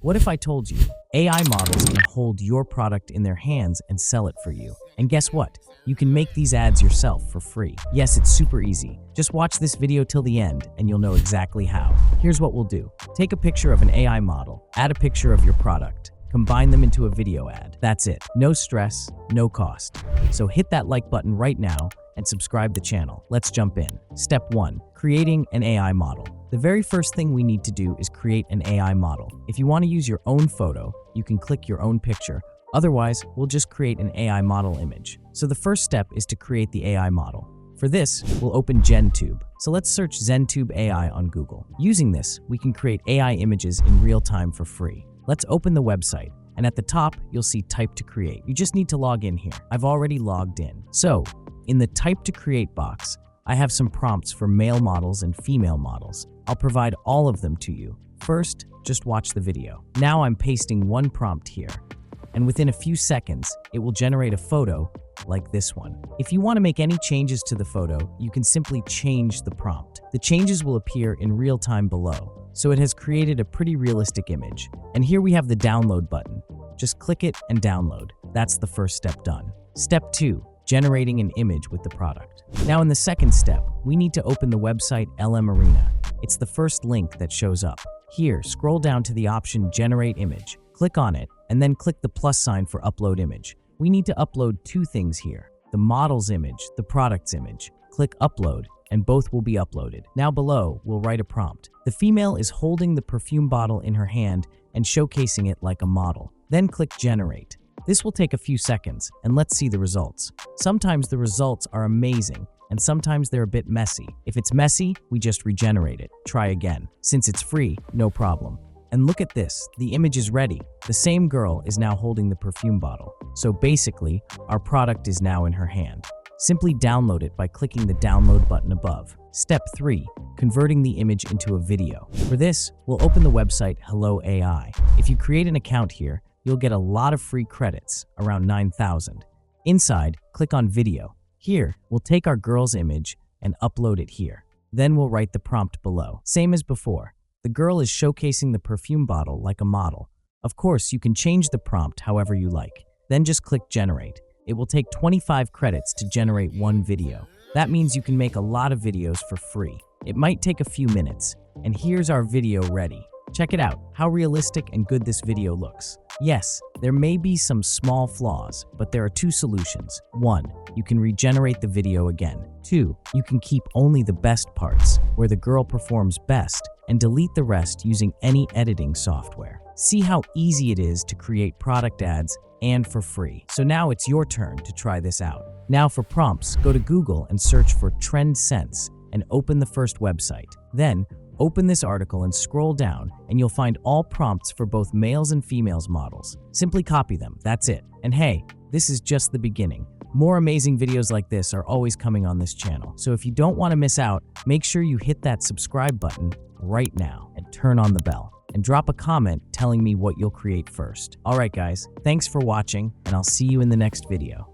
What if I told you AI models can hold your product in their hands and sell it for you? And guess what? You can make these ads yourself for free. Yes, it's super easy. Just watch this video till the end and you'll know exactly how. Here's what we'll do. Take a picture of an AI model, add a picture of your product, combine them into a video ad. That's it. No stress, no cost. So hit that like button right now and subscribe the channel. Let's jump in. Step 1. Creating an AI model. The very first thing we need to do is create an AI model. If you want to use your own photo, you can click your own picture. Otherwise, we'll just create an AI model image. So the first step is to create the AI model. For this, we'll open GenTube. So let's search ZenTube AI on Google. Using this, we can create AI images in real time for free. Let's open the website. And at the top, you'll see Type to Create. You just need to log in here. I've already logged in. So, in the Type to Create box, I have some prompts for male models and female models. I'll provide all of them to you. First, just watch the video. Now I'm pasting one prompt here, and within a few seconds, it will generate a photo like this one. If you want to make any changes to the photo, you can simply change the prompt. The changes will appear in real time below, so it has created a pretty realistic image. And here we have the download button. Just click it and download. That's the first step done. Step 2. Generating an image with the product. Now in the second step, we need to open the website LM Arena. It's the first link that shows up. Here, scroll down to the option Generate Image. Click on it, and then click the plus sign for Upload Image. We need to upload two things here: the model's image, the product's image. Click Upload, and both will be uploaded. Now below, we'll write a prompt. The female is holding the perfume bottle in her hand and showcasing it like a model. Then click Generate. This will take a few seconds, and let's see the results. Sometimes the results are amazing, and sometimes they're a bit messy. If it's messy, we just regenerate it. Try again. Since it's free, no problem. And look at this, the image is ready. The same girl is now holding the perfume bottle. So basically, our product is now in her hand. Simply download it by clicking the download button above. Step 3. Converting the image into a video. For this, we'll open the website Hello AI. If you create an account here, you'll get a lot of free credits, around 9,000. Inside, click on Video. Here, we'll take our girl's image and upload it here. Then we'll write the prompt below. Same as before. The girl is showcasing the perfume bottle like a model. Of course, you can change the prompt however you like. Then just click Generate. It will take 25 credits to generate one video. That means you can make a lot of videos for free. It might take a few minutes. And here's our video ready. Check it out, how realistic and good this video looks. Yes, there may be some small flaws, but there are two solutions. 1. You can regenerate the video again. 2. You can keep only the best parts, where the girl performs best, and delete the rest using any editing software. See how easy it is to create product ads and for free. So now it's your turn to try this out. Now for prompts, go to Google and search for Trend Sense and open the first website. Then, open this article and scroll down, and you'll find all prompts for both males and females models. Simply copy them, that's it. And hey, this is just the beginning. More amazing videos like this are always coming on this channel. So if you don't want to miss out, make sure you hit that subscribe button right now and turn on the bell. And drop a comment telling me what you'll create first. Alright guys, thanks for watching, and I'll see you in the next video.